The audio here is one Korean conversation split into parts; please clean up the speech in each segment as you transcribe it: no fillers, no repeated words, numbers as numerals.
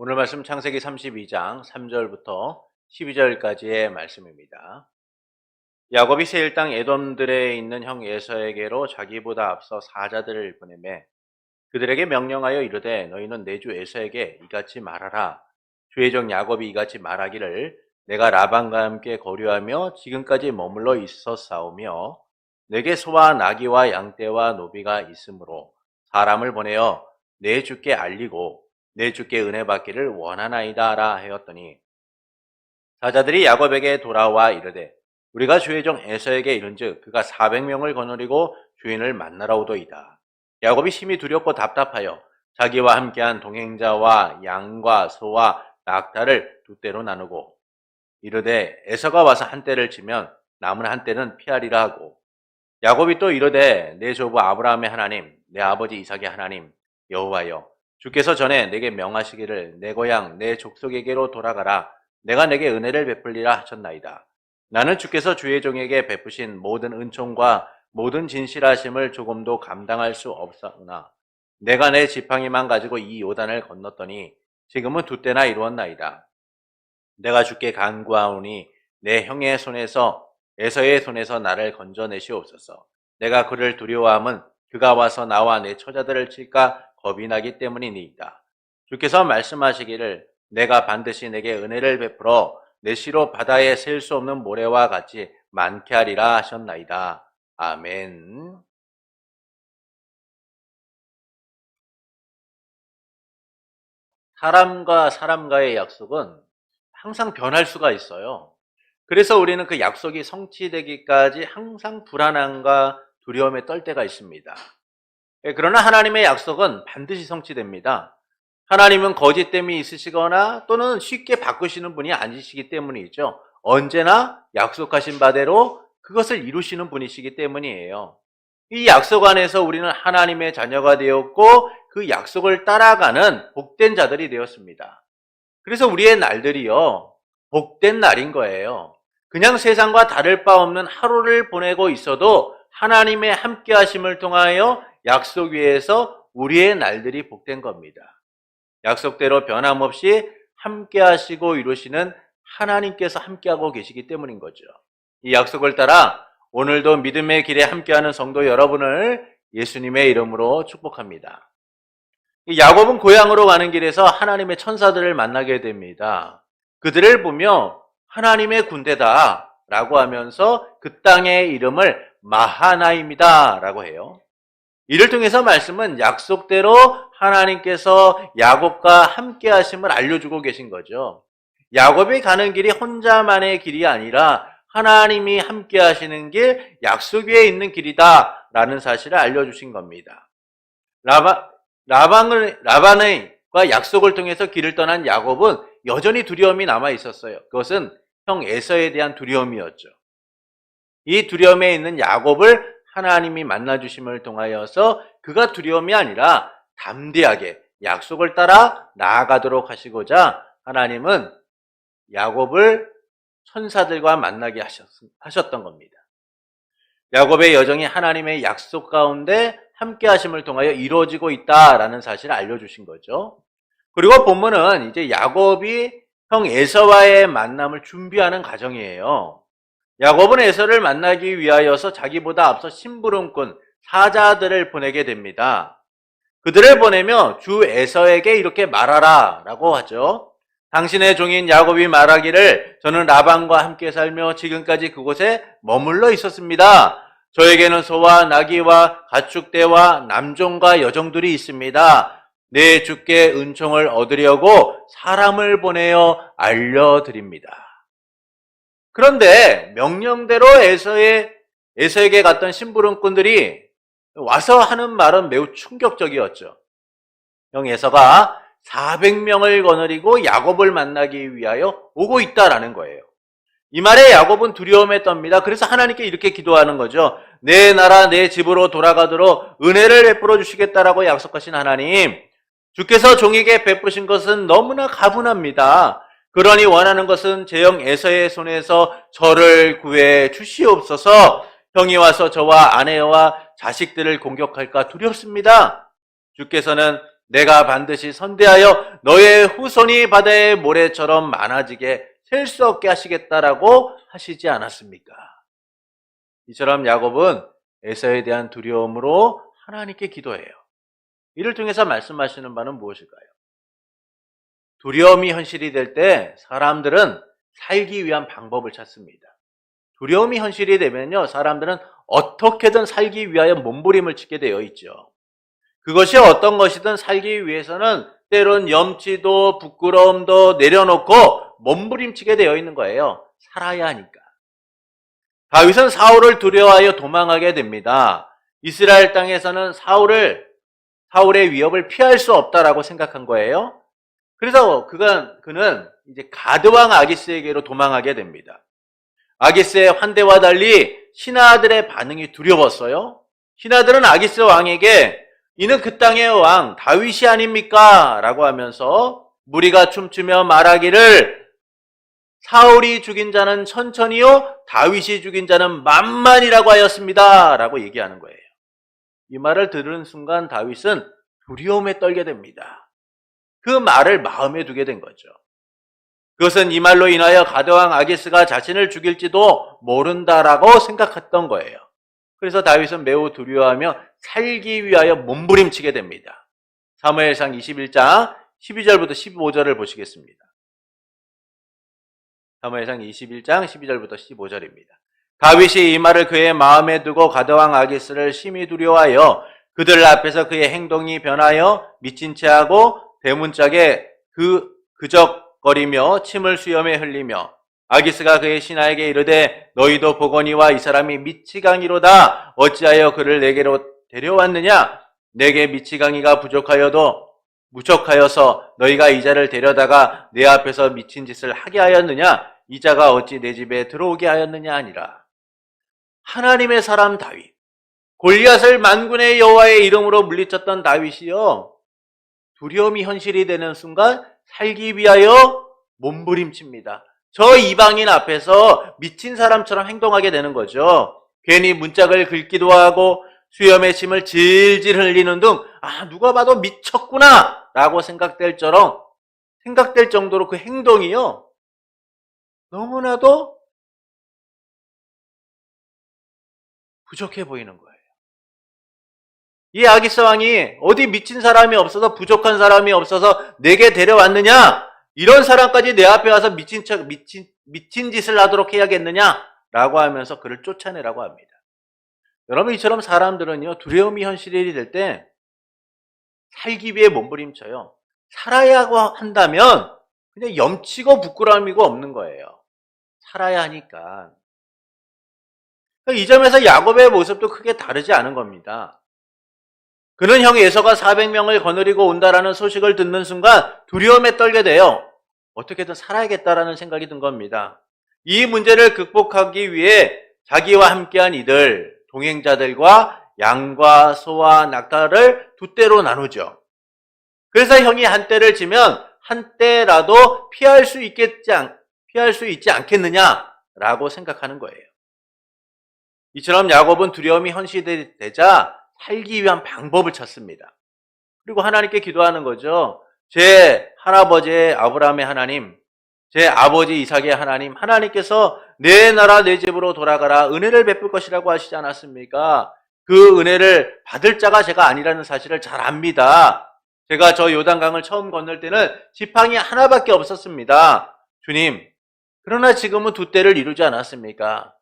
오늘 말씀 창세기 32장 3절부터 12절까지의 말씀입니다. 야곱이 세일 땅 에돔들에 있는 형 에서에게로 자기보다 앞서 사자들을 보내매 그들에게 명령하여 이르되 너희는 내 주 에서에게 이같이 말하라. 주의 종 야곱이 이같이 말하기를 내가 라반과 함께 거류하며 지금까지 머물러 있었사오며 내게 소와 나귀와 양떼와 노비가 있으므로 사람을 보내어 내 주께 알리고 내 주께 은혜 받기를 원하나이다 하라 하였더니 사자들이 야곱에게 돌아와 이르되 우리가 주의 종 에서에게 이른즉 그가 400명을 거느리고 주인을 만나러 오도이다. 야곱이 심히 두렵고 답답하여 자기와 함께한 동행자와 양과 소와 낙타를 두 떼로 나누고 이르되 에서가 와서 한 떼를 치면 남은 한 떼는 피하리라 하고 야곱이 또 이르되 내 조부 아브라함의 하나님 내 아버지 이삭의 하나님 여호와여 주께서 전에 내게 명하시기를 내 고향 내 족속에게로 돌아가라 내가 내게 은혜를 베풀리라 하셨나이다. 나는 주께서 주의 종에게 베푸신 모든 은총과 모든 진실하심을 조금도 감당할 수 없사오나 내가 내 지팡이만 가지고 이 요단을 건넜더니 지금은 두 때나 이루었나이다. 내가 주께 간구하오니 내 형의 손에서 에서의 손에서 나를 건져내시옵소서. 내가 그를 두려워함은 그가 와서 나와 내 처자들을 칠까 겁이 나기 때문이니이다. 주께서 말씀하시기를 내가 반드시 내게 은혜를 베풀어 내 시로 바다에 셀 수 없는 모래와 같이 많게 하리라 하셨나이다. 아멘. 사람과 사람과의 약속은 항상 변할 수가 있어요. 그래서 우리는 그 약속이 성취되기까지 항상 불안함과 두려움에 떨 때가 있습니다. 그러나 하나님의 약속은 반드시 성취됩니다. 하나님은 거짓됨이 있으시거나 또는 쉽게 바꾸시는 분이 아니시기 때문이죠. 언제나 약속하신 바대로 그것을 이루시는 분이시기 때문이에요. 이 약속 안에서 우리는 하나님의 자녀가 되었고 그 약속을 따라가는 복된 자들이 되었습니다. 그래서 우리의 날들이요, 복된 날인 거예요. 그냥 세상과 다를 바 없는 하루를 보내고 있어도 하나님의 함께 하심을 통하여 약속 위에서 우리의 날들이 복된 겁니다. 약속대로 변함없이 함께 하시고 이루시는 하나님께서 함께하고 계시기 때문인 거죠. 이 약속을 따라 오늘도 믿음의 길에 함께하는 성도 여러분을 예수님의 이름으로 축복합니다. 야곱은 고향으로 가는 길에서 하나님의 천사들을 만나게 됩니다. 그들을 보며 하나님의 군대다 라고 하면서 그 땅의 이름을 마하나임이다 라고 해요. 이를 통해서 말씀은 약속대로 하나님께서 야곱과 함께 하심을 알려주고 계신 거죠. 야곱이 가는 길이 혼자만의 길이 아니라 하나님이 함께 하시는 길, 약속 위에 있는 길이다 라는 사실을 알려주신 겁니다. 라반과 약속을 통해서 길을 떠난 야곱은 여전히 두려움이 남아 있었어요. 그것은 형 에서에 대한 두려움이었죠. 이 두려움에 있는 야곱을 하나님이 만나주심을 통하여서 그가 두려움이 아니라 담대하게 약속을 따라 나아가도록 하시고자 하나님은 야곱을 천사들과 만나게 하셨던 겁니다. 야곱의 여정이 하나님의 약속 가운데 함께 하심을 통하여 이루어지고 있다라는 사실을 알려주신 거죠. 그리고 본문은 이제 야곱이 형 에서와의 만남을 준비하는 과정이에요. 야곱은 에서를 만나기 위하여서 자기보다 앞서 심부름꾼 사자들을 보내게 됩니다. 그들을 보내며 주 에서에게 이렇게 말하라 라고 하죠. 당신의 종인 야곱이 말하기를 저는 라반과 함께 살며 지금까지 그곳에 머물러 있었습니다. 저에게는 소와 나귀와 가축대와 남종과 여종들이 있습니다. 내 주께 은총을 얻으려고 사람을 보내어 알려드립니다. 그런데 명령대로 에서에게 갔던 심부름꾼들이 와서 하는 말은 매우 충격적이었죠. 형 에서가 400명을 거느리고 야곱을 만나기 위하여 오고 있다라는 거예요. 이 말에 야곱은 두려움에 떱니다. 그래서 하나님께 이렇게 기도하는 거죠. 내 나라 내 집으로 돌아가도록 은혜를 베풀어 주시겠다라고 약속하신 하나님, 주께서 종에게 베푸신 것은 너무나 가분합니다. 그러니 원하는 것은 제 형 에서의 손에서 저를 구해 주시옵소서. 형이 와서 저와 아내와 자식들을 공격할까 두렵습니다. 주께서는 내가 반드시 선대하여 너의 후손이 바다의 모래처럼 많아지게 셀 수 없게 하시겠다라고 하시지 않았습니까? 이처럼 야곱은 에서에 대한 두려움으로 하나님께 기도해요. 이를 통해서 말씀하시는 바는 무엇일까요? 두려움이 현실이 될 때 사람들은 살기 위한 방법을 찾습니다. 두려움이 현실이 되면요, 사람들은 어떻게든 살기 위하여 몸부림을 치게 되어 있죠. 그것이 어떤 것이든 살기 위해서는 때론 염치도 부끄러움도 내려놓고 몸부림치게 되어 있는 거예요. 살아야 하니까. 다윗은 사울을 두려워하여 도망하게 됩니다. 이스라엘 땅에서는 사울의 위협을 피할 수 없다라고 생각한 거예요. 그래서 그는 이제 가드왕 아기스에게로 도망하게 됩니다. 아기스의 환대와 달리 신하들의 반응이 두려웠어요. 신하들은 아기스 왕에게 이는 그 땅의 왕 다윗이 아닙니까? 라고 하면서 무리가 춤추며 말하기를 사울이 죽인 자는 천천히요 다윗이 죽인 자는 만만이라고 하였습니다. 라고 얘기하는 거예요. 이 말을 들은 순간 다윗은 두려움에 떨게 됩니다. 그 말을 마음에 두게 된 거죠. 그것은 이 말로 인하여 가드왕 아기스가 자신을 죽일지도 모른다라고 생각했던 거예요. 그래서 다윗은 매우 두려워하며 살기 위하여 몸부림치게 됩니다. 사무엘상 21장 12절부터 15절을 보시겠습니다. 사무엘상 21장 12절부터 15절입니다. 다윗이 이 말을 그의 마음에 두고 가드왕 아기스를 심히 두려워하여 그들 앞에서 그의 행동이 변하여 미친 채하고 대문짝에 그적거리며 침을 수염에 흘리며 아기스가 그의 신하에게 이르되 너희도 보거니와 이 사람이 미치광이로다. 어찌하여 그를 내게로 데려왔느냐? 내게 미치광이가 부족하여서 너희가 이 자를 데려다가 내 앞에서 미친 짓을 하게 하였느냐? 이 자가 어찌 내 집에 들어오게 하였느냐 하니라. 하나님의 사람 다윗, 골리앗을 만군의 여호와의 이름으로 물리쳤던 다윗이요, 두려움이 현실이 되는 순간 살기 위하여 몸부림칩니다. 저 이방인 앞에서 미친 사람처럼 행동하게 되는 거죠. 괜히 문짝을 긁기도 하고 수염의 침을 질질 흘리는 등 누가 봐도 미쳤구나 라고 생각될 정도로 그 행동이요, 너무나도 부족해 보이는 거예요. 이 아기스 왕이 어디 미친 사람이 없어서 부족한 사람이 없어서 내게 데려왔느냐? 이런 사람까지 내 앞에 와서 미친 짓을 하도록 해야겠느냐? 라고 하면서 그를 쫓아내라고 합니다. 여러분, 이처럼 사람들은요, 두려움이 현실이 될 때 살기 위해 몸부림쳐요. 살아야 한다면 그냥 염치고 부끄러움이고 없는 거예요. 살아야 하니까. 이 점에서 야곱의 모습도 크게 다르지 않은 겁니다. 그는 형 에서가 400명을 거느리고 온다라는 소식을 듣는 순간 두려움에 떨게 돼요. 어떻게든 살아야겠다라는 생각이 든 겁니다. 이 문제를 극복하기 위해 자기와 함께한 이들, 동행자들과 양과 소와 낙타를 두 떼로 나누죠. 그래서 형이 한 떼를 치면 한 떼라도 피할 수 있지 않겠느냐라고 생각하는 거예요. 이처럼 야곱은 두려움이 현실이 되자 살기 위한 방법을 찾습니다. 그리고 하나님께 기도하는 거죠. 제 할아버지 아브라함의 하나님, 제 아버지 이삭의 하나님, 하나님께서 내 나라 내 집으로 돌아가라 은혜를 베풀 것이라고 하시지 않았습니까? 그 은혜를 받을 자가 제가 아니라는 사실을 잘 압니다. 제가 저 요단강을 처음 건널 때는 지팡이 하나밖에 없었습니다. 주님, 그러나 지금은 두 떼를 이루지 않았습니까?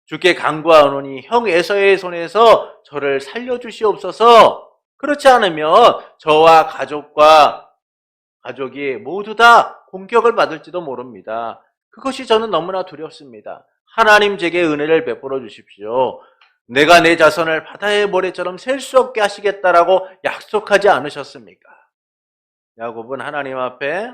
주께 간구하노니 형 에서의 손에서 저를 살려주시옵소서. 그렇지 않으면 저와 가족이 모두 다 공격을 받을지도 모릅니다. 그것이 저는 너무나 두렵습니다. 하나님 제게 은혜를 베풀어 주십시오. 내가 내 자손을 바다의 모래처럼 셀 수 없게 하시겠다라고 약속하지 않으셨습니까? 야곱은 하나님 앞에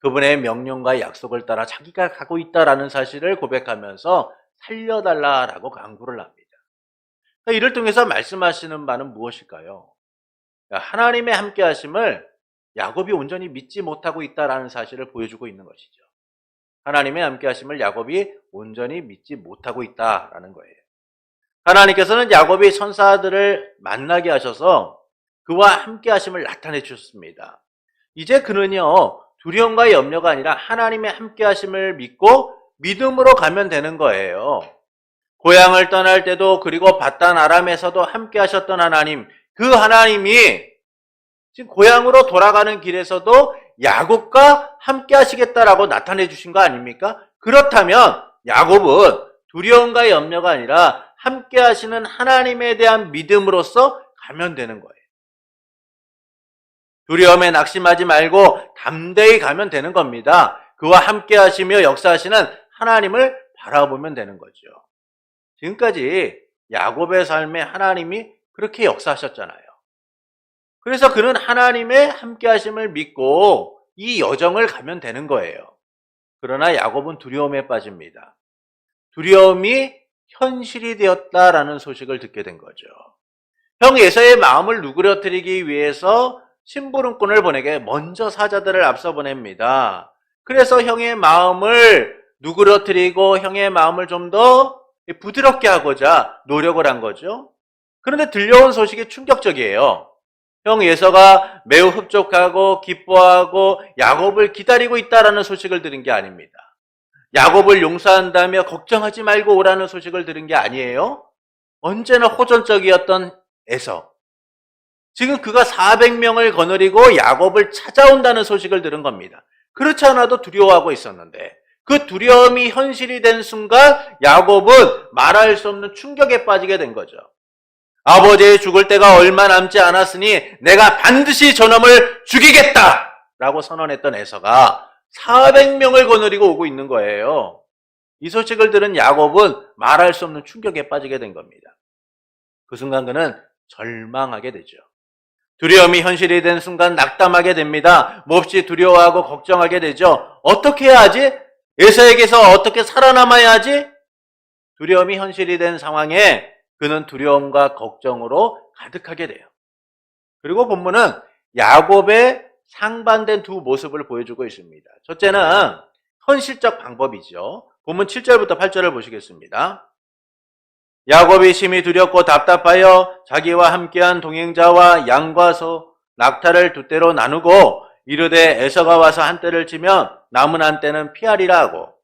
그분의 명령과 약속을 따라 자기가 가고 있다라는 사실을 고백하면서 살려달라라고 간구를 합니다. 이를 통해서 말씀하시는 바는 무엇일까요? 하나님의 함께하심을 야곱이 온전히 믿지 못하고 있다라는 사실을 보여주고 있는 것이죠. 하나님의 함께하심을 야곱이 온전히 믿지 못하고 있다라는 거예요. 하나님께서는 야곱이 천사들을 만나게 하셔서 그와 함께 하심을 나타내 주셨습니다. 이제 그는요, 두려움과 염려가 아니라 하나님의 함께 하심을 믿고 믿음으로 가면 되는 거예요. 고향을 떠날 때도 그리고 바단 아람에서도 함께 하셨던 하나님, 그 하나님이 지금 고향으로 돌아가는 길에서도 야곱과 함께 하시겠다라고 나타내 주신 거 아닙니까? 그렇다면 야곱은 두려움과 염려가 아니라 함께 하시는 하나님에 대한 믿음으로써 가면 되는 거예요. 두려움에 낙심하지 말고 담대히 가면 되는 겁니다. 그와 함께 하시며 역사하시는 하나님을 바라보면 되는 거죠. 지금까지 야곱의 삶에 하나님이 그렇게 역사하셨잖아요. 그래서 그는 하나님의 함께 하심을 믿고 이 여정을 가면 되는 거예요. 그러나 야곱은 두려움에 빠집니다. 두려움이 현실이 되었다라는 소식을 듣게 된 거죠. 형 에서의 마음을 누그러뜨리기 위해서 심부름꾼을 보내게 먼저 사자들을 앞서 보냅니다. 그래서 형의 마음을 누그러뜨리고 형의 마음을 좀 더 부드럽게 하고자 노력을 한 거죠. 그런데 들려온 소식이 충격적이에요. 형 에서가 매우 흡족하고 기뻐하고 야곱을 기다리고 있다라는 소식을 들은 게 아닙니다. 야곱을 용서한다며 걱정하지 말고 오라는 소식을 들은 게 아니에요. 언제나 호전적이었던 에서. 지금 그가 400명을 거느리고 야곱을 찾아온다는 소식을 들은 겁니다. 그렇지 않아도 두려워하고 있었는데 그 두려움이 현실이 된 순간 야곱은 말할 수 없는 충격에 빠지게 된 거죠. 아버지의 죽을 때가 얼마 남지 않았으니 내가 반드시 저놈을 죽이겠다! 라고 선언했던 에서가 400명을 거느리고 오고 있는 거예요. 이 소식을 들은 야곱은 말할 수 없는 충격에 빠지게 된 겁니다. 그 순간 그는 절망하게 되죠. 두려움이 현실이 된 순간 낙담하게 됩니다. 몹시 두려워하고 걱정하게 되죠. 어떻게 해야 하지? 에서에게서 어떻게 살아남아야 하지? 두려움이 현실이 된 상황에 그는 두려움과 걱정으로 가득하게 돼요. 그리고 본문은 야곱의 상반된 두 모습을 보여주고 있습니다. 첫째는 현실적 방법이죠. 본문 7절부터 8절을 보시겠습니다. 야곱이 심히 두렵고 답답하여 자기와 함께한 동행자와 양과 소, 낙타를 두 떼로 나누고 이르되 에서가 와서 한 떼를 치면 남은 한 떼는 피하리라 하고,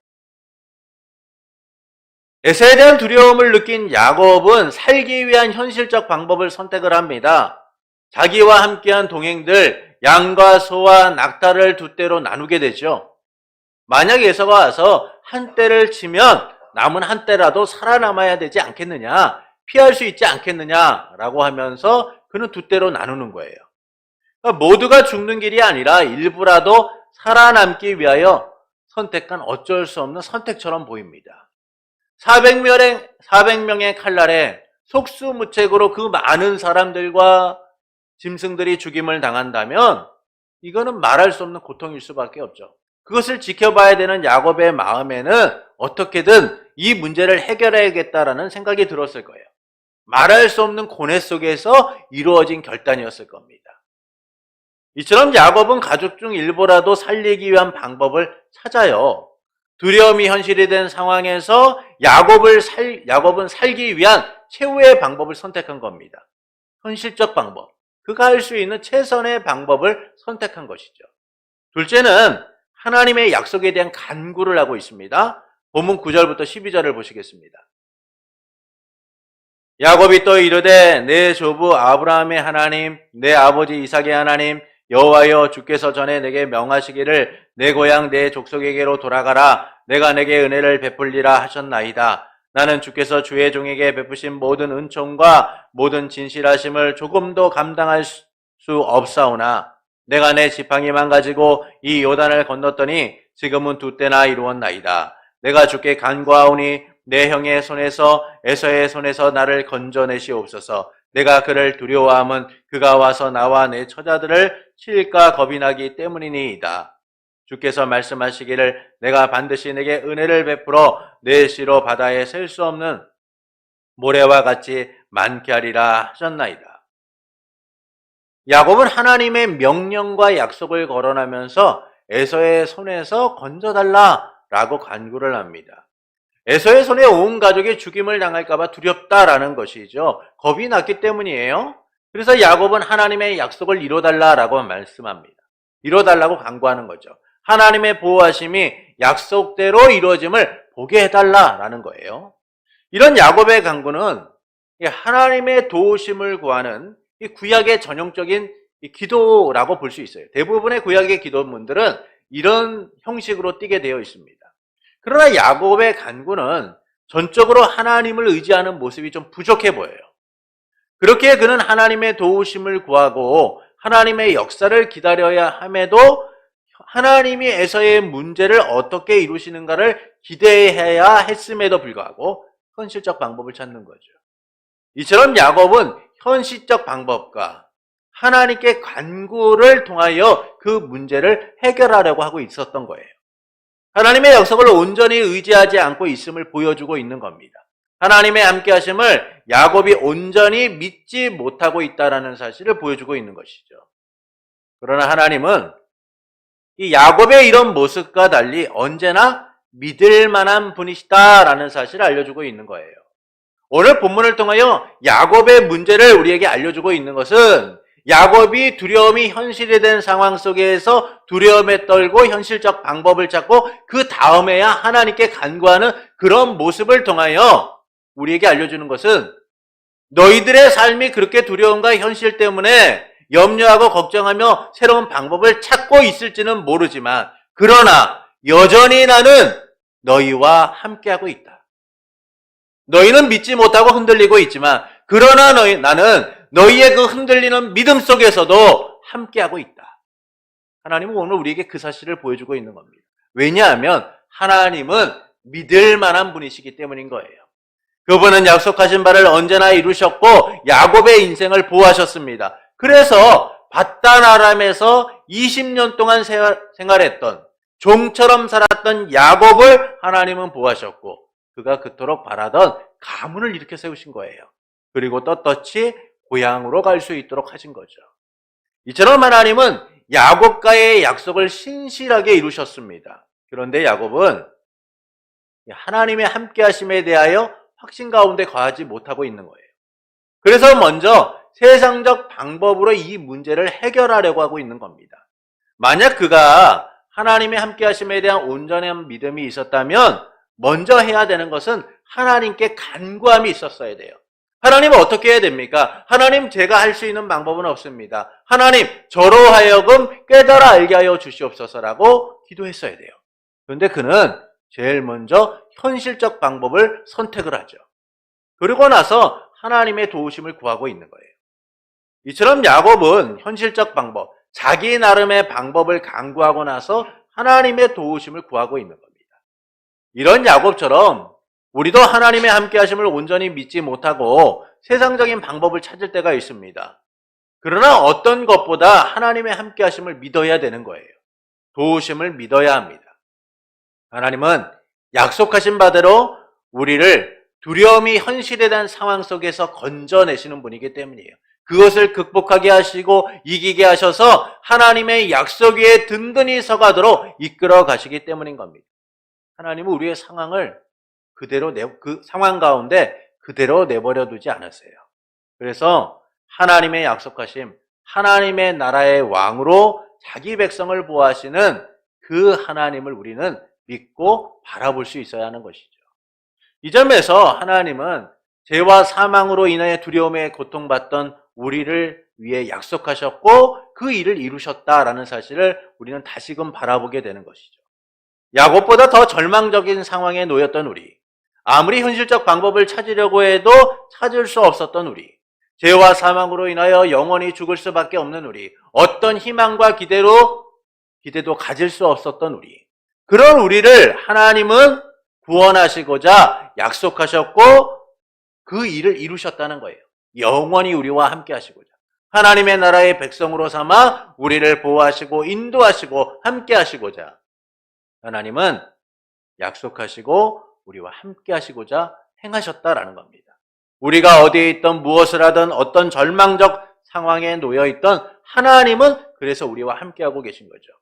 에서에 대한 두려움을 느낀 야곱은 살기 위한 현실적 방법을 선택을 합니다. 자기와 함께한 동행들, 양과 소와 낙타를 두 떼로 나누게 되죠. 만약 에서가 와서 한 떼를 치면 남은 한 떼라도 살아남아야 되지 않겠느냐, 피할 수 있지 않겠느냐라고 하면서 그는 두 떼로 나누는 거예요. 그러니까 모두가 죽는 길이 아니라 일부라도 살아남기 위하여 선택한 어쩔 수 없는 선택처럼 보입니다. 400명의 칼날에 속수무책으로 그 많은 사람들과 짐승들이 죽임을 당한다면 이거는 말할 수 없는 고통일 수밖에 없죠. 그것을 지켜봐야 되는 야곱의 마음에는 어떻게든 이 문제를 해결해야겠다라는 생각이 들었을 거예요. 말할 수 없는 고뇌 속에서 이루어진 결단이었을 겁니다. 이처럼 야곱은 가족 중 일부라도 살리기 위한 방법을 찾아요. 두려움이 현실이 된 상황에서 야곱은 살기 위한 최후의 방법을 선택한 겁니다. 현실적 방법. 그가 할 수 있는 최선의 방법을 선택한 것이죠. 둘째는 하나님의 약속에 대한 간구를 하고 있습니다. 본문 9절부터 12절을 보시겠습니다. 야곱이 또 이르되 내 조부 아브라함의 하나님, 내 아버지 이삭의 하나님, 여호와여 주께서 전에 내게 명하시기를 내 고향 내 족속에게로 돌아가라. 내가 내게 은혜를 베풀리라 하셨나이다. 나는 주께서 주의 종에게 베푸신 모든 은총과 모든 진실하심을 조금도 감당할 수 없사오나 내가 내 지팡이만 가지고 이 요단을 건넜더니 지금은 두 때나 이루었나이다. 내가 주께 간구하오니 내 형의 손에서 에서의 손에서 나를 건져내시옵소서. 내가 그를 두려워함은 그가 와서 나와 내 처자들을 칠까 겁이 나기 때문이니이다. 주께서 말씀하시기를 내가 반드시 내게 은혜를 베풀어 내 씨로 바다에 셀 수 없는 모래와 같이 많게 하리라 하셨나이다. 야곱은 하나님의 명령과 약속을 거론하면서 에서의 손에서 건져달라라고 간구를 합니다. 에서의 손에 온 가족이 죽임을 당할까 봐 두렵다라는 것이죠. 겁이 났기 때문이에요. 그래서 야곱은 하나님의 약속을 이뤄달라라고 말씀합니다. 이뤄달라고 간구하는 거죠. 하나님의 보호하심이 약속대로 이루어짐을 보게 해달라라는 거예요. 이런 야곱의 간구는 하나님의 도우심을 구하는 구약의 전형적인 기도라고 볼 수 있어요. 대부분의 구약의 기도문들은 이런 형식으로 띠게 되어 있습니다. 그러나 야곱의 간구는 전적으로 하나님을 의지하는 모습이 좀 부족해 보여요. 그렇게 그는 하나님의 도우심을 구하고 하나님의 역사를 기다려야 함에도 하나님이 에서의 문제를 어떻게 이루시는가를 기대해야 했음에도 불구하고 현실적 방법을 찾는 거죠. 이처럼 야곱은 현실적 방법과 하나님께 간구를 통하여 그 문제를 해결하려고 하고 있었던 거예요. 하나님의 약속을 온전히 의지하지 않고 있음을 보여주고 있는 겁니다. 하나님의 함께하심을 야곱이 온전히 믿지 못하고 있다는 사실을 보여주고 있는 것이죠. 그러나 하나님은 이 야곱의 이런 모습과 달리 언제나 믿을 만한 분이시다라는 사실을 알려주고 있는 거예요. 오늘 본문을 통하여 야곱의 문제를 우리에게 알려주고 있는 것은 야곱이 두려움이 현실이 된 상황 속에서 두려움에 떨고 현실적 방법을 찾고 그 다음에야 하나님께 간구하는 그런 모습을 통하여 우리에게 알려주는 것은 너희들의 삶이 그렇게 두려움과 현실 때문에 염려하고 걱정하며 새로운 방법을 찾고 있을지는 모르지만 그러나 여전히 나는 너희와 함께하고 있다. 너희는 믿지 못하고 흔들리고 있지만 그러나 나는 너희의 그 흔들리는 믿음 속에서도 함께하고 있다. 하나님은 오늘 우리에게 그 사실을 보여주고 있는 겁니다. 왜냐하면 하나님은 믿을 만한 분이시기 때문인 거예요. 그분은 약속하신 바를 언제나 이루셨고 야곱의 인생을 보호하셨습니다. 그래서 밧단 아람에서 20년 동안 생활했던 종처럼 살았던 야곱을 하나님은 보호하셨고 그가 그토록 바라던 가문을 일으켜 세우신 거예요. 그리고 떳떳이 고향으로 갈 수 있도록 하신 거죠. 이처럼 하나님은 야곱과의 약속을 신실하게 이루셨습니다. 그런데 야곱은 하나님의 함께하심에 대하여 확신 가운데 거하지 못하고 있는 거예요. 그래서 먼저 세상적 방법으로 이 문제를 해결하려고 하고 있는 겁니다. 만약 그가 하나님의 함께하심에 대한 온전한 믿음이 있었다면 먼저 해야 되는 것은 하나님께 간구함이 있었어야 돼요. 하나님은 어떻게 해야 됩니까? 하나님, 제가 할 수 있는 방법은 없습니다. 하나님, 저로 하여금 깨달아 알게 하여 주시옵소서라고 기도했어야 돼요. 그런데 그는 제일 먼저 현실적 방법을 선택을 하죠. 그러고 나서 하나님의 도우심을 구하고 있는 거예요. 이처럼 야곱은 현실적 방법, 자기 나름의 방법을 강구하고 나서 하나님의 도우심을 구하고 있는 겁니다. 이런 야곱처럼 우리도 하나님의 함께하심을 온전히 믿지 못하고 세상적인 방법을 찾을 때가 있습니다. 그러나 어떤 것보다 하나님의 함께하심을 믿어야 되는 거예요. 도우심을 믿어야 합니다. 하나님은 약속하신 바대로 우리를 두려움이 현실에 대한 상황 속에서 건져내시는 분이기 때문이에요. 그것을 극복하게 하시고 이기게 하셔서 하나님의 약속 위에 든든히 서가도록 이끌어 가시기 때문인 겁니다. 하나님은 우리의 상황을 그대로 그 상황 가운데 그대로 내버려 두지 않으세요. 그래서 하나님의 약속하심, 하나님의 나라의 왕으로 자기 백성을 보호하시는 그 하나님을 우리는 믿고 바라볼 수 있어야 하는 것이죠. 이 점에서 하나님은 죄와 사망으로 인하여 두려움에 고통받던 우리를 위해 약속하셨고 그 일을 이루셨다라는 사실을 우리는 다시금 바라보게 되는 것이죠. 야곱보다 더 절망적인 상황에 놓였던 우리, 아무리 현실적 방법을 찾으려고 해도 찾을 수 없었던 우리, 죄와 사망으로 인하여 영원히 죽을 수밖에 없는 우리, 어떤 희망과 기대도 가질 수 없었던 우리, 그런 우리를 하나님은 구원하시고자 약속하셨고 그 일을 이루셨다는 거예요. 영원히 우리와 함께 하시고자. 하나님의 나라의 백성으로 삼아 우리를 보호하시고 인도하시고 함께 하시고자 하나님은 약속하시고 우리와 함께 하시고자 행하셨다라는 겁니다. 우리가 어디에 있던 무엇을 하든 어떤 절망적 상황에 놓여 있던 하나님은 그래서 우리와 함께하고 계신 거죠.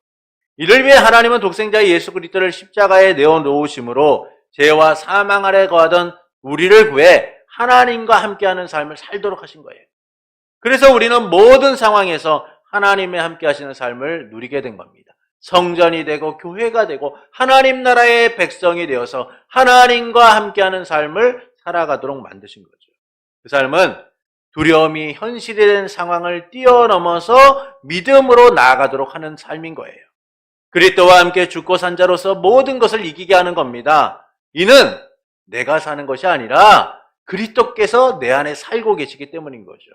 이를 위해 하나님은 독생자 예수 그리스도를 십자가에 내어놓으심으로 죄와 사망 아래 거하던 우리를 구해 하나님과 함께하는 삶을 살도록 하신 거예요. 그래서 우리는 모든 상황에서 하나님의 함께 하시는 삶을 누리게 된 겁니다. 성전이 되고 교회가 되고 하나님 나라의 백성이 되어서 하나님과 함께하는 삶을 살아가도록 만드신 거죠. 그 삶은 두려움이 현실이 된 상황을 뛰어넘어서 믿음으로 나아가도록 하는 삶인 거예요. 그리스도와 함께 죽고 산 자로서 모든 것을 이기게 하는 겁니다. 이는 내가 사는 것이 아니라 그리스도께서 내 안에 살고 계시기 때문인 거죠.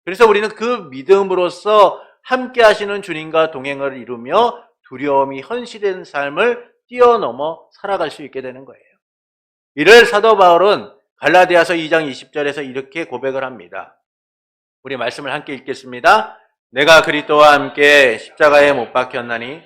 그래서 우리는 그 믿음으로써 함께 하시는 주님과 동행을 이루며 두려움이 현실된 삶을 뛰어넘어 살아갈 수 있게 되는 거예요. 이를 사도 바울은 갈라디아서 2장 20절에서 이렇게 고백을 합니다. 우리 말씀을 함께 읽겠습니다. 내가 그리스도와 함께 십자가에 못 박혔나니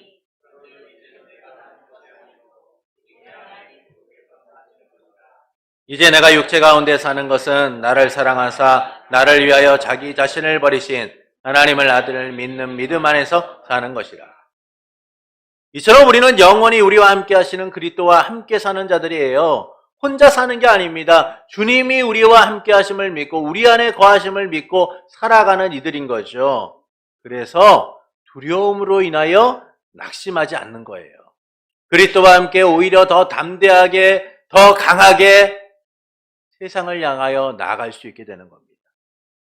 이제 내가 육체 가운데 사는 것은 나를 사랑하사 나를 위하여 자기 자신을 버리신 하나님을 아들을 믿는 믿음 안에서 사는 것이라. 이처럼 우리는 영원히 우리와 함께 하시는 그리스도와 함께 사는 자들이에요. 혼자 사는 게 아닙니다. 주님이 우리와 함께 하심을 믿고 우리 안에 거하심을 믿고 살아가는 이들인 거죠. 그래서 두려움으로 인하여 낙심하지 않는 거예요. 그리스도와 함께 오히려 더 담대하게, 더 강하게 세상을 향하여 나아갈 수 있게 되는 겁니다.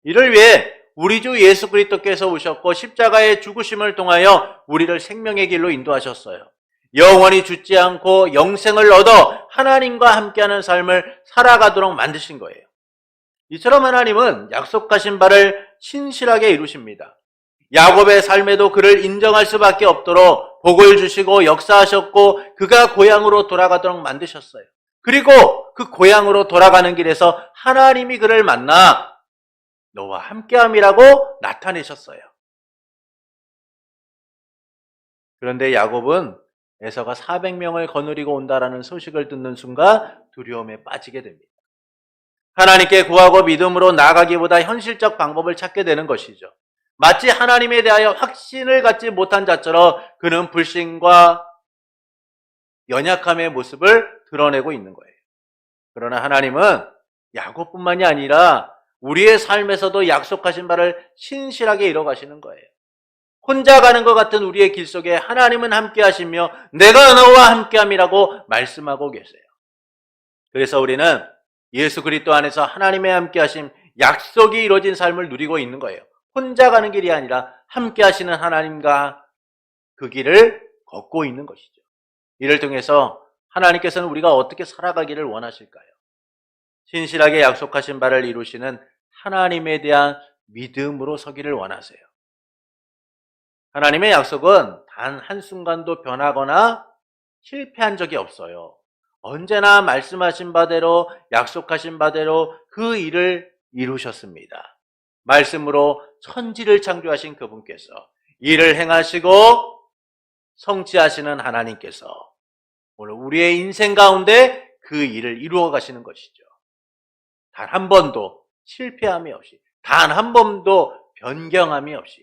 이를 위해 우리 주 예수 그리스도께서 오셨고 십자가의 죽으심을 통하여 우리를 생명의 길로 인도하셨어요. 영원히 죽지 않고 영생을 얻어 하나님과 함께하는 삶을 살아가도록 만드신 거예요. 이처럼 하나님은 약속하신 바를 신실하게 이루십니다. 야곱의 삶에도 그를 인정할 수밖에 없도록 복을 주시고 역사하셨고 그가 고향으로 돌아가도록 만드셨어요. 그리고 그 고향으로 돌아가는 길에서 하나님이 그를 만나 너와 함께함이라고 나타내셨어요. 그런데 야곱은 에서가 400명을 거느리고 온다라는 소식을 듣는 순간 두려움에 빠지게 됩니다. 하나님께 구하고 믿음으로 나아가기보다 현실적 방법을 찾게 되는 것이죠. 마치 하나님에 대하여 확신을 갖지 못한 자처럼 그는 불신과 연약함의 모습을 드러내고 있는 거예요. 그러나 하나님은 야곱뿐만이 아니라 우리의 삶에서도 약속하신 바를 신실하게 이뤄가시는 거예요. 혼자 가는 것 같은 우리의 길 속에 하나님은 함께 하시며 내가 너와 함께함이라고 말씀하고 계세요. 그래서 우리는 예수 그리스도 안에서 하나님의 함께 하심, 약속이 이루어진 삶을 누리고 있는 거예요. 혼자 가는 길이 아니라 함께 하시는 하나님과 그 길을 걷고 있는 것이죠. 이를 통해서 하나님께서는 우리가 어떻게 살아가기를 원하실까요? 신실하게 약속하신 바를 이루시는 하나님에 대한 믿음으로 서기를 원하세요. 하나님의 약속은 단 한순간도 변하거나 실패한 적이 없어요. 언제나 말씀하신 바대로 약속하신 바대로 그 일을 이루셨습니다. 말씀으로 천지를 창조하신 그분께서 일을 행하시고 성취하시는 하나님께서 오늘 우리의 인생 가운데 그 일을 이루어 가시는 것이죠. 단 한 번도 실패함이 없이, 단 한 번도 변경함이 없이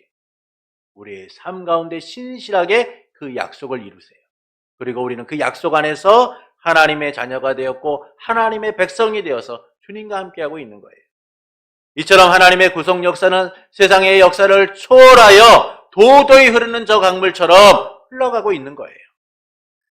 우리의 삶 가운데 신실하게 그 약속을 이루세요. 그리고 우리는 그 약속 안에서 하나님의 자녀가 되었고 하나님의 백성이 되어서 주님과 함께하고 있는 거예요. 이처럼 하나님의 구속 역사는 세상의 역사를 초월하여 도도히 흐르는 저 강물처럼 흘러가고 있는 거예요.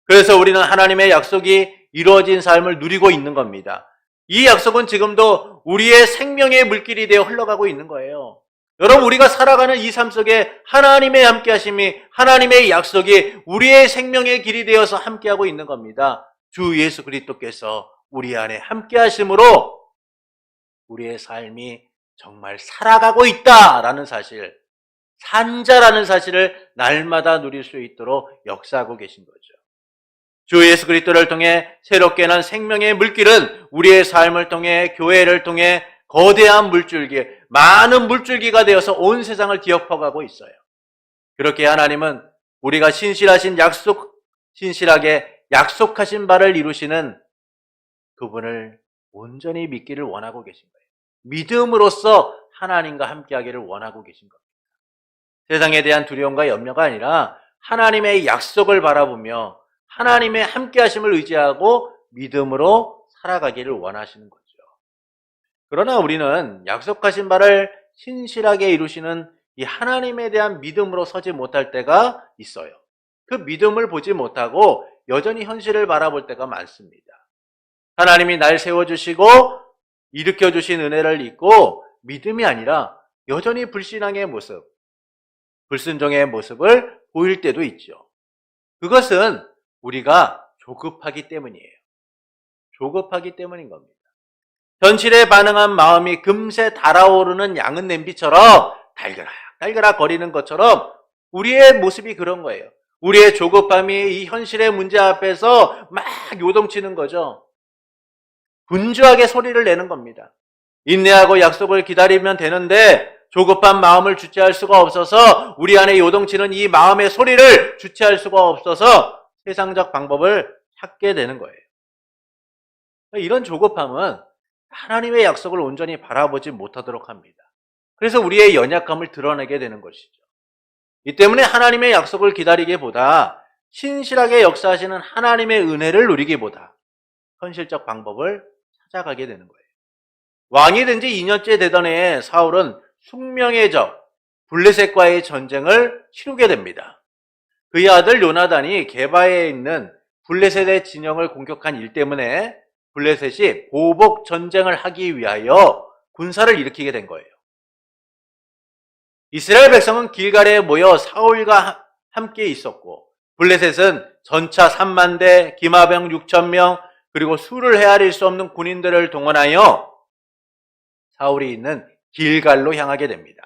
그래서 우리는 하나님의 약속이 이루어진 삶을 누리고 있는 겁니다. 이 약속은 지금도 우리의 생명의 물길이 되어 흘러가고 있는 거예요. 여러분, 우리가 살아가는 이 삶 속에 하나님의 함께하심이, 하나님의 약속이 우리의 생명의 길이 되어서 함께하고 있는 겁니다. 주 예수 그리스도께서 우리 안에 함께하심으로 우리의 삶이 정말 살아가고 있다라는 사실, 산자라는 사실을 날마다 누릴 수 있도록 역사하고 계신 거죠. 주 예수 그리스도를 통해 새롭게 난 생명의 물길은 우리의 삶을 통해, 교회를 통해 거대한 물줄기, 많은 물줄기가 되어서 온 세상을 뒤엎어가고 있어요. 그렇게 하나님은 우리가 신실하게 약속하신 바를 이루시는 그분을 온전히 믿기를 원하고 계신 거예요. 믿음으로써 하나님과 함께하기를 원하고 계신 겁니다. 세상에 대한 두려움과 염려가 아니라 하나님의 약속을 바라보며 하나님의 함께하심을 의지하고 믿음으로 살아가기를 원하시는 거죠. 그러나 우리는 약속하신 바를 신실하게 이루시는 이 하나님에 대한 믿음으로 서지 못할 때가 있어요. 그 믿음을 보지 못하고 여전히 현실을 바라볼 때가 많습니다. 하나님이 날 세워주시고 일으켜주신 은혜를 잊고 믿음이 아니라 여전히 불신앙의 모습, 불순종의 모습을 보일 때도 있죠. 그것은 우리가 조급하기 때문이에요. 조급하기 때문인 겁니다. 현실에 반응한 마음이 금세 달아오르는 양은 냄비처럼 달그락 거리는 것처럼 우리의 모습이 그런 거예요. 우리의 조급함이 이 현실의 문제 앞에서 막 요동치는 거죠. 분주하게 소리를 내는 겁니다. 인내하고 약속을 기다리면 되는데 조급한 마음을 주체할 수가 없어서 우리 안에 요동치는 이 마음의 소리를 주체할 수가 없어서 세상적 방법을 찾게 되는 거예요. 이런 조급함은 하나님의 약속을 온전히 바라보지 못하도록 합니다. 그래서 우리의 연약함을 드러내게 되는 것이죠. 이 때문에 하나님의 약속을 기다리기보다 신실하게 역사하시는 하나님의 은혜를 누리기보다 현실적 방법을 찾아가게 되는 거예요. 왕이 된 지 2년째 되던 해에 사울은 숙명의 적 블레셋과의 전쟁을 치르게 됩니다. 그의 아들 요나단이 게바에 있는 블레셋의 진영을 공격한 일 때문에 블레셋이 보복 전쟁을 하기 위하여 군사를 일으키게 된 거예요. 이스라엘 백성은 길갈에 모여 사울과 함께 있었고 블레셋은 전차 3만 대, 기마병 6천 명, 그리고 수를 헤아릴 수 없는 군인들을 동원하여 사울이 있는 길갈로 향하게 됩니다.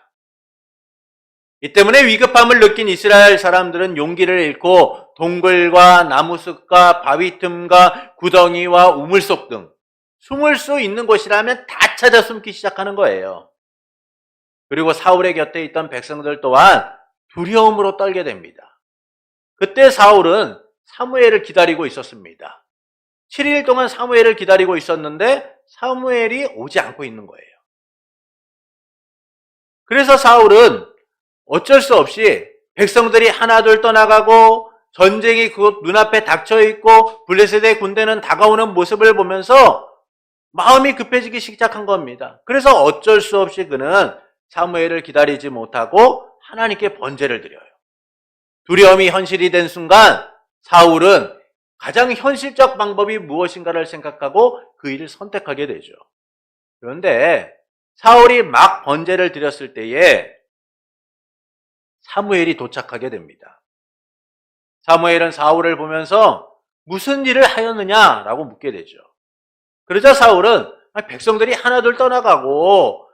이 때문에 위급함을 느낀 이스라엘 사람들은 용기를 잃고 동굴과 나무숲과 바위 틈과 구덩이와 우물속 등 숨을 수 있는 곳이라면 다 찾아 숨기 시작하는 거예요. 그리고 사울의 곁에 있던 백성들 또한 두려움으로 떨게 됩니다. 그때 사울은 사무엘을 기다리고 있었습니다. 7일 동안 사무엘을 기다리고 있었는데 사무엘이 오지 않고 있는 거예요. 그래서 사울은 어쩔 수 없이 백성들이 하나둘 떠나가고 전쟁이 그 눈앞에 닥쳐있고 블레셋의 군대는 다가오는 모습을 보면서 마음이 급해지기 시작한 겁니다. 그래서 어쩔 수 없이 그는 사무엘을 기다리지 못하고 하나님께 번제를 드려요. 두려움이 현실이 된 순간 사울은 가장 현실적 방법이 무엇인가를 생각하고 그 일을 선택하게 되죠. 그런데 사울이 막 번제를 드렸을 때에 사무엘이 도착하게 됩니다. 사무엘은 사울을 보면서 무슨 일을 하였느냐라고 묻게 되죠. 그러자 사울은 백성들이 하나둘 떠나가고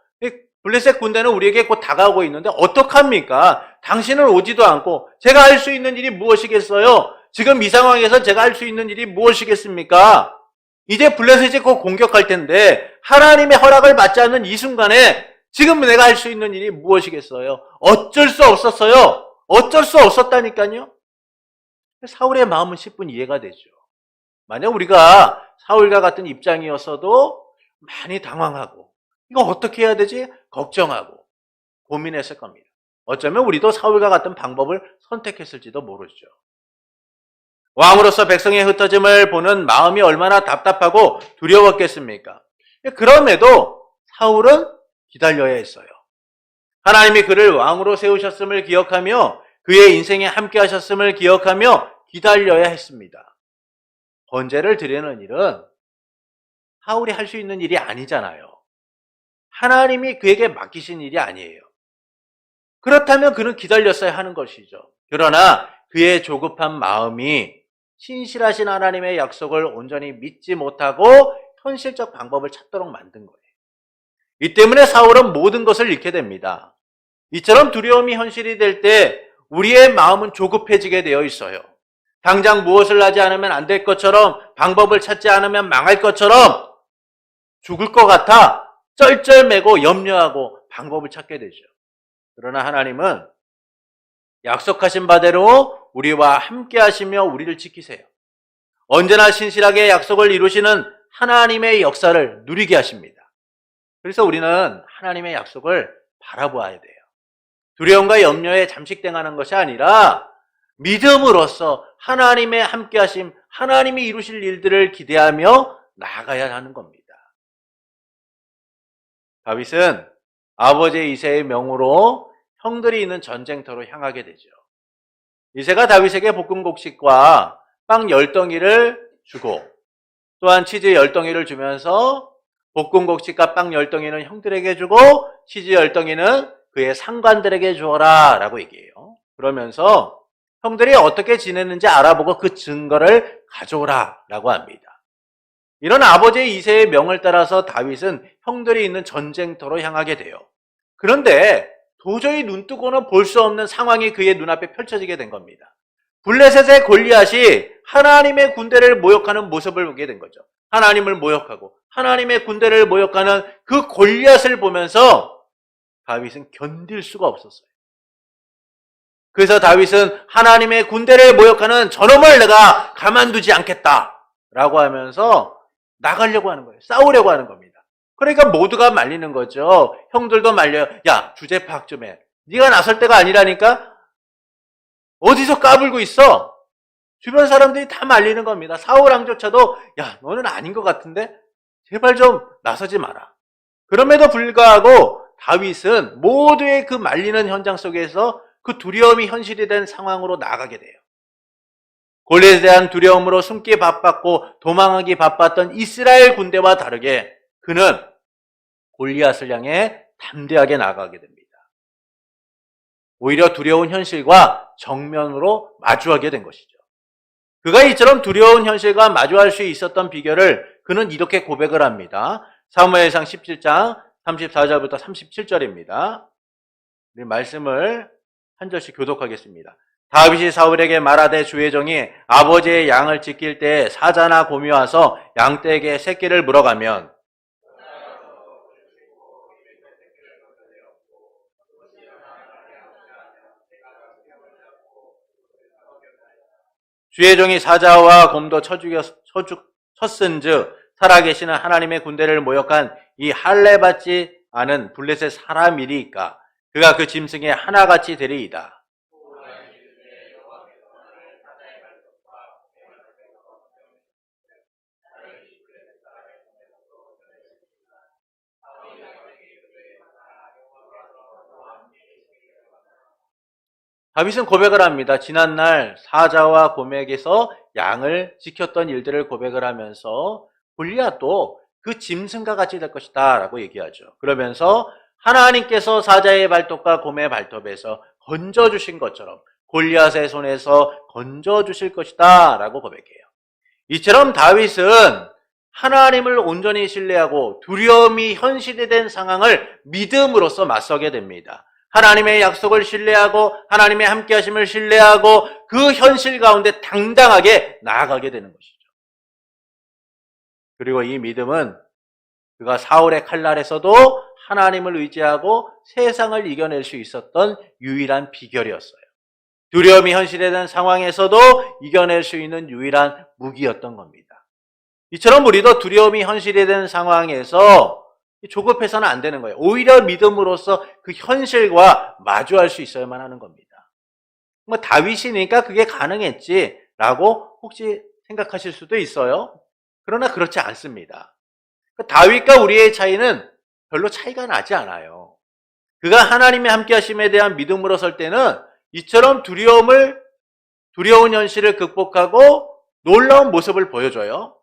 블레셋 군대는 우리에게 곧 다가오고 있는데 어떡합니까? 당신은 오지도 않고 제가 할 수 있는 일이 무엇이겠어요? 지금 이 상황에서 제가 할 수 있는 일이 무엇이겠습니까? 이제 블레셋이 곧 공격할 텐데 하나님의 허락을 받지 않는 이 순간에 지금 내가 할 수 있는 일이 무엇이겠어요? 어쩔 수 없었어요. 어쩔 수 없었다니까요. 사울의 마음은 10분 이해가 되죠. 만약 우리가 사울과 같은 입장이었어도 많이 당황하고 이거 어떻게 해야 되지? 걱정하고 고민했을 겁니다. 어쩌면 우리도 사울과 같은 방법을 선택했을지도 모르죠. 왕으로서 백성의 흩어짐을 보는 마음이 얼마나 답답하고 두려웠겠습니까? 그럼에도 사울은 기다려야 했어요. 하나님이 그를 왕으로 세우셨음을 기억하며 그의 인생에 함께 하셨음을 기억하며 기다려야 했습니다. 번제를 드리는 일은 사울이 할 수 있는 일이 아니잖아요. 하나님이 그에게 맡기신 일이 아니에요. 그렇다면 그는 기다렸어야 하는 것이죠. 그러나 그의 조급한 마음이 신실하신 하나님의 약속을 온전히 믿지 못하고 현실적 방법을 찾도록 만든 거예요. 이 때문에 사울은 모든 것을 잃게 됩니다. 이처럼 두려움이 현실이 될 때 우리의 마음은 조급해지게 되어 있어요. 당장 무엇을 하지 않으면 안 될 것처럼, 방법을 찾지 않으면 망할 것처럼 죽을 것 같아 쩔쩔매고 염려하고 방법을 찾게 되죠. 그러나 하나님은 약속하신 바대로 우리와 함께 하시며 우리를 지키세요. 언제나 신실하게 약속을 이루시는 하나님의 역사를 누리게 하십니다. 그래서 우리는 하나님의 약속을 바라보아야 돼요. 두려움과 염려에 잠식당하는 것이 아니라 믿음으로써 하나님의 함께하심, 하나님이 이루실 일들을 기대하며 나아가야 하는 겁니다. 다윗은 아버지 이새의 명으로 형들이 있는 전쟁터로 향하게 되죠. 이새가 다윗에게 볶은 곡식과 빵 10덩이를 주고 또한 치즈 10덩이를 주면서 볶은 곡식과 빵 10덩이는 형들에게 주고 치즈 10덩이는 그의 상관들에게 주어라 라고 얘기해요. 그러면서 형들이 어떻게 지냈는지 알아보고 그 증거를 가져오라 라고 합니다. 이런 아버지의 이새의 명을 따라서 다윗은 형들이 있는 전쟁터로 향하게 돼요. 그런데 도저히 눈뜨고는 볼 수 없는 상황이 그의 눈앞에 펼쳐지게 된 겁니다. 블레셋의 골리앗이 하나님의 군대를 모욕하는 모습을 보게 된 거죠. 하나님을 모욕하고 하나님의 군대를 모욕하는 그 골리앗을 보면서 다윗은 견딜 수가 없었어요. 그래서 다윗은 하나님의 군대를 모욕하는 저놈을 내가 가만두지 않겠다라고 하면서 나가려고 하는 거예요. 싸우려고 하는 겁니다. 그러니까 모두가 말리는 거죠. 형들도 말려요. 야, 주제 파악 좀 해. 네가 나설 때가 아니라니까? 어디서 까불고 있어? 주변 사람들이 다 말리는 겁니다. 사울 왕조차도 야, 너는 아닌 것 같은데? 제발 좀 나서지 마라. 그럼에도 불구하고 다윗은 모두의 그 말리는 현장 속에서 그 두려움이 현실이 된 상황으로 나가게 돼요. 골리앗에 대한 두려움으로 숨기 바빴고 도망하기 바빴던 이스라엘 군대와 다르게 그는 골리앗을 향해 담대하게 나가게 됩니다. 오히려 두려운 현실과 정면으로 마주하게 된 것이죠. 그가 이처럼 두려운 현실과 마주할 수 있었던 비결을 그는 이렇게 고백을 합니다. 사무엘상 17장 34절부터 37절입니다. 우리 말씀을 한 절씩 교독하겠습니다. 다윗이 사울에게 말하되 주의 종이 아버지의 양을 지킬 때 사자나 곰이 와서 양떼에게 새끼를 물어가면 주의 종이 사자와 곰도 쳤은즉 살아계시는 하나님의 군대를 모욕한 이 할례받지 않은 블레셋 사람이리까 그가 그 짐승의 하나같이 되리이다. 다윗은 고백을 합니다. 지난날 사자와 곰에게서 양을 지켰던 일들을 고백을 하면서 골리앗도 그 짐승과 같이 될 것이다 라고 얘기하죠. 그러면서 하나님께서 사자의 발톱과 곰의 발톱에서 건져주신 것처럼 골리앗의 손에서 건져주실 것이다 라고 고백해요. 이처럼 다윗은 하나님을 온전히 신뢰하고 두려움이 현실이 된 상황을 믿음으로써 맞서게 됩니다. 하나님의 약속을 신뢰하고 하나님의 함께하심을 신뢰하고 그 현실 가운데 당당하게 나아가게 되는 것이죠. 그리고 이 믿음은 그가 사울의 칼날에서도 하나님을 의지하고 세상을 이겨낼 수 있었던 유일한 비결이었어요. 두려움이 현실화된 상황에서도 이겨낼 수 있는 유일한 무기였던 겁니다. 이처럼 우리도 두려움이 현실이 된 상황에서 조급해서는 안 되는 거예요. 오히려 믿음으로써 그 현실과 마주할 수 있어야만 하는 겁니다. 뭐 다윗이니까 그게 가능했지라고 혹시 생각하실 수도 있어요. 그러나 그렇지 않습니다. 다윗과 우리의 차이는 별로 차이가 나지 않아요. 그가 하나님의 함께하심에 대한 믿음으로 설 때는 이처럼 두려운 현실을 극복하고 놀라운 모습을 보여줘요.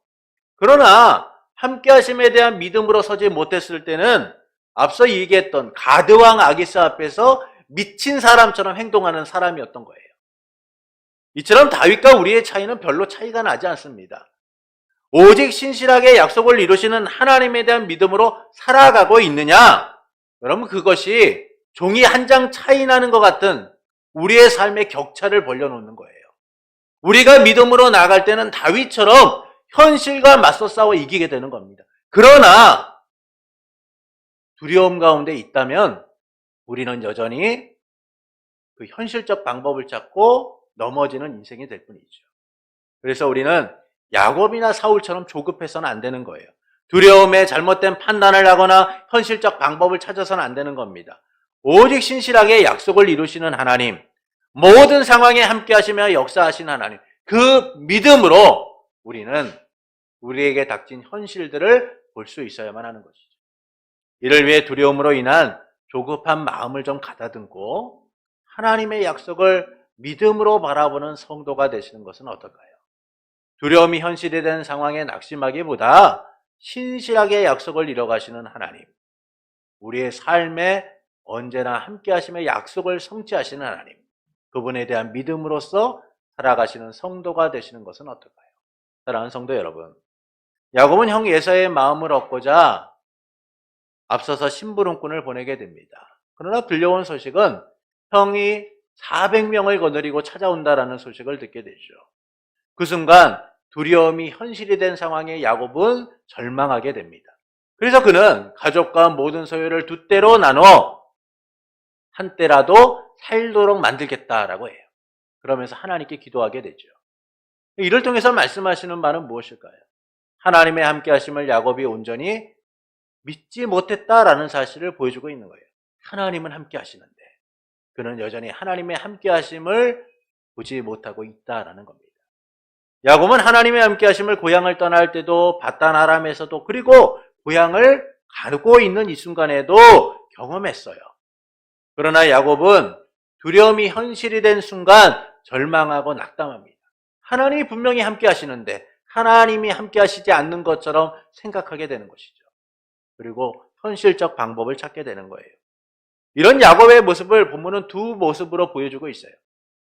그러나 함께하심에 대한 믿음으로 서지 못했을 때는 앞서 얘기했던 가드왕 아기스 앞에서 미친 사람처럼 행동하는 사람이었던 거예요. 이처럼 다윗과 우리의 차이는 별로 차이가 나지 않습니다. 오직 신실하게 약속을 이루시는 하나님에 대한 믿음으로 살아가고 있느냐? 여러분 그것이 종이 한 장 차이 나는 것 같은 우리의 삶의 격차를 벌려놓는 거예요. 우리가 믿음으로 나아갈 때는 다윗처럼 현실과 맞서 싸워 이기게 되는 겁니다. 그러나 두려움 가운데 있다면 우리는 여전히 그 현실적 방법을 찾고 넘어지는 인생이 될 뿐이죠. 그래서 우리는 야곱이나 사울처럼 조급해서는 안 되는 거예요. 두려움에 잘못된 판단을 하거나 현실적 방법을 찾아서는 안 되는 겁니다. 오직 신실하게 약속을 이루시는 하나님, 모든 상황에 함께 하시며 역사하시는 하나님, 그 믿음으로 우리는 우리에게 닥친 현실들을 볼 수 있어야만 하는 것이죠. 이를 위해 두려움으로 인한 조급한 마음을 좀 가다듬고 하나님의 약속을 믿음으로 바라보는 성도가 되시는 것은 어떨까요? 두려움이 현실이 된 상황에 낙심하기보다 신실하게 약속을 이뤄가시는 하나님, 우리의 삶에 언제나 함께 하심의 약속을 성취하시는 하나님, 그분에 대한 믿음으로써 살아가시는 성도가 되시는 것은 어떨까요? 사랑하는 성도 여러분, 야곱은 형 에사의 마음을 얻고자 앞서서 심부름꾼을 보내게 됩니다. 그러나 들려온 소식은 형이 400명을 거느리고 찾아온다라는 소식을 듣게 되죠. 그 순간 두려움이 현실이 된 상황에 야곱은 절망하게 됩니다. 그래서 그는 가족과 모든 소유를 두 때로 나눠 한 때라도 살도록 만들겠다라고 해요. 그러면서 하나님께 기도하게 되죠. 이를 통해서 말씀하시는 바는 무엇일까요? 하나님의 함께 하심을 야곱이 온전히 믿지 못했다라는 사실을 보여주고 있는 거예요. 하나님은 함께 하시는데 그는 여전히 하나님의 함께 하심을 보지 못하고 있다라는 겁니다. 야곱은 하나님의 함께 하심을 고향을 떠날 때도 바단 아람에서도 그리고 고향을 가고 있는 이 순간에도 경험했어요. 그러나 야곱은 두려움이 현실이 된 순간 절망하고 낙담합니다. 하나님이 분명히 함께 하시는데 하나님이 함께 하시지 않는 것처럼 생각하게 되는 것이죠. 그리고 현실적 방법을 찾게 되는 거예요. 이런 야곱의 모습을 본문은 두 모습으로 보여주고 있어요.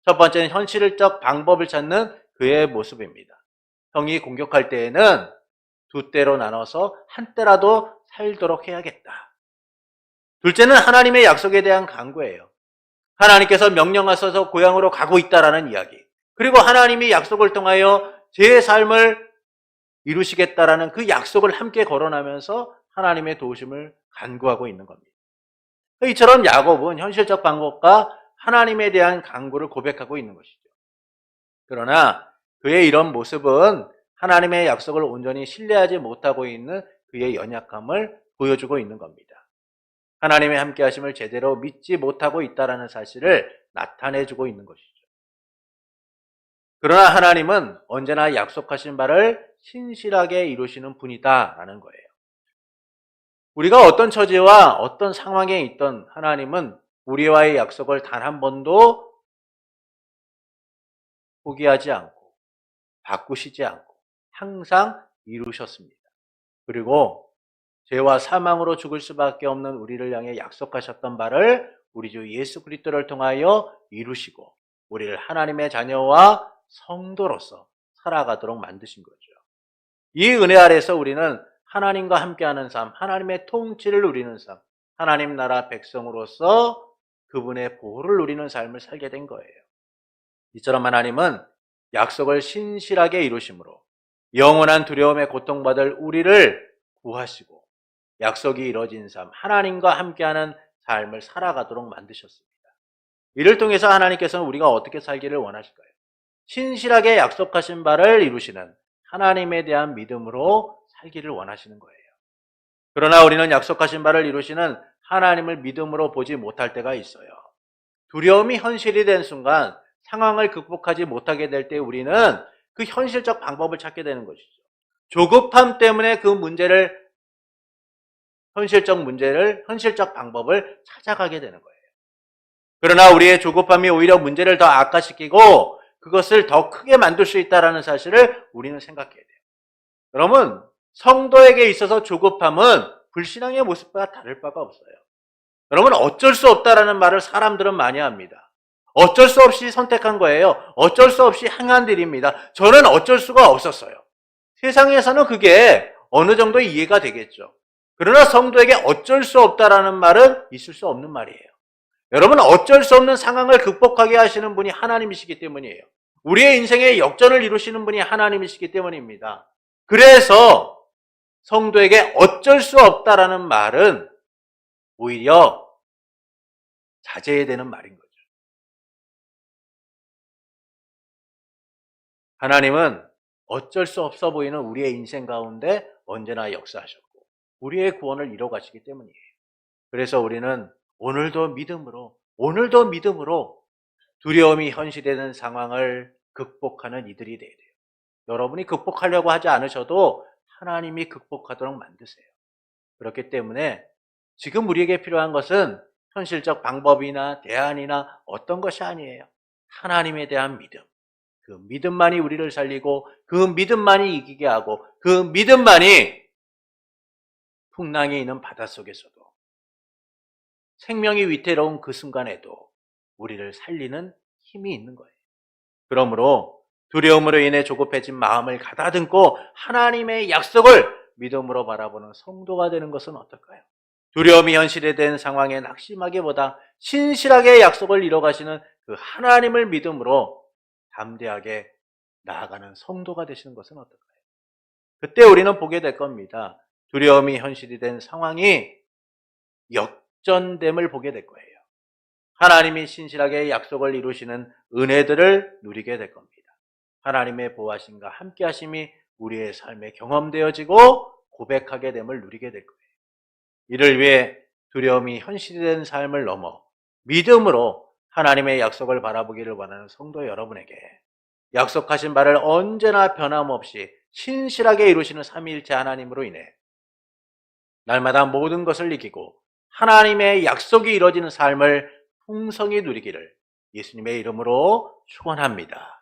첫 번째는 현실적 방법을 찾는 그의 모습입니다. 형이 공격할 때에는 두 때로 나눠서 한 때라도 살도록 해야겠다. 둘째는 하나님의 약속에 대한 간구예요. 하나님께서 명령하셔서 고향으로 가고 있다라는 이야기. 그리고 하나님이 약속을 통하여 제 삶을 이루시겠다라는 그 약속을 함께 거론하면서 하나님의 도우심을 간구하고 있는 겁니다. 이처럼 야곱은 현실적 방법과 하나님에 대한 간구를 고백하고 있는 것이죠. 그러나 그의 이런 모습은 하나님의 약속을 온전히 신뢰하지 못하고 있는 그의 연약함을 보여주고 있는 겁니다. 하나님의 함께 하심을 제대로 믿지 못하고 있다는 사실을 나타내주고 있는 것이죠. 그러나 하나님은 언제나 약속하신 바를 신실하게 이루시는 분이다라는 거예요. 우리가 어떤 처지와 어떤 상황에 있던 하나님은 우리와의 약속을 단 한 번도 포기하지 않고 바꾸시지 않고 항상 이루셨습니다. 그리고 죄와 사망으로 죽을 수밖에 없는 우리를 향해 약속하셨던 바를 우리 주 예수 그리스도를 통하여 이루시고 우리를 하나님의 자녀와 성도로서 살아가도록 만드신 거죠. 이 은혜 아래서 우리는 하나님과 함께하는 삶, 하나님의 통치를 누리는 삶, 하나님 나라 백성으로서 그분의 보호를 누리는 삶을 살게 된 거예요. 이처럼 하나님은 약속을 신실하게 이루심으로 영원한 두려움에 고통받을 우리를 구하시고 약속이 이루어진 삶, 하나님과 함께하는 삶을 살아가도록 만드셨습니다. 이를 통해서 하나님께서는 우리가 어떻게 살기를 원하실까요? 신실하게 약속하신 바를 이루시는 하나님에 대한 믿음으로 살기를 원하시는 거예요. 그러나 우리는 약속하신 바를 이루시는 하나님을 믿음으로 보지 못할 때가 있어요. 두려움이 현실이 된 순간 상황을 극복하지 못하게 될 때 우리는 그 현실적 방법을 찾게 되는 것이죠. 조급함 때문에 그 현실적 방법을 찾아가게 되는 거예요. 그러나 우리의 조급함이 오히려 문제를 더 악화시키고 그것을 더 크게 만들 수 있다는 사실을 우리는 생각해야 돼요. 여러분, 성도에게 있어서 조급함은 불신앙의 모습과 다를 바가 없어요. 여러분, 어쩔 수 없다라는 말을 사람들은 많이 합니다. 어쩔 수 없이 선택한 거예요. 어쩔 수 없이 행한 일입니다. 저는 어쩔 수가 없었어요. 세상에서는 그게 어느 정도 이해가 되겠죠. 그러나 성도에게 어쩔 수 없다라는 말은 있을 수 없는 말이에요. 여러분, 어쩔 수 없는 상황을 극복하게 하시는 분이 하나님이시기 때문이에요. 우리의 인생의 역전을 이루시는 분이 하나님이시기 때문입니다. 그래서 성도에게 어쩔 수 없다라는 말은 오히려 자제해야 되는 말인 거죠. 하나님은 어쩔 수 없어 보이는 우리의 인생 가운데 언제나 역사하셨고 우리의 구원을 이뤄 가시기 때문이에요. 그래서 우리는 오늘도 믿음으로 두려움이 현실되는 상황을 극복하는 이들이 돼야 돼요. 여러분이 극복하려고 하지 않으셔도 하나님이 극복하도록 만드세요. 그렇기 때문에 지금 우리에게 필요한 것은 현실적 방법이나 대안이나 어떤 것이 아니에요. 하나님에 대한 믿음. 그 믿음만이 우리를 살리고 그 믿음만이 이기게 하고 그 믿음만이 풍랑이 있는 바닷속에서도 생명이 위태로운 그 순간에도 우리를 살리는 힘이 있는 거예요. 그러므로 두려움으로 인해 조급해진 마음을 가다듬고 하나님의 약속을 믿음으로 바라보는 성도가 되는 것은 어떨까요? 두려움이 현실에 된 상황에 낙심하기보다 신실하게 약속을 이뤄가시는 그 하나님을 믿음으로 담대하게 나아가는 성도가 되시는 것은 어떨까요? 그때 우리는 보게 될 겁니다. 두려움이 현실이 된 상황이 역전됨을 보게 될 거예요. 하나님이 신실하게 약속을 이루시는 은혜들을 누리게 될 겁니다. 하나님의 보호하심과 함께하심이 우리의 삶에 경험되어지고 고백하게 됨을 누리게 될 거예요. 이를 위해 두려움이 현실이 된 삶을 넘어 믿음으로 하나님의 약속을 바라보기를 원하는 성도 여러분에게 약속하신 바를 언제나 변함없이 신실하게 이루시는 삼위일체 하나님으로 인해 날마다 모든 것을 이기고 하나님의 약속이 이루어지는 삶을 풍성히 누리기를 예수님의 이름으로 축원합니다.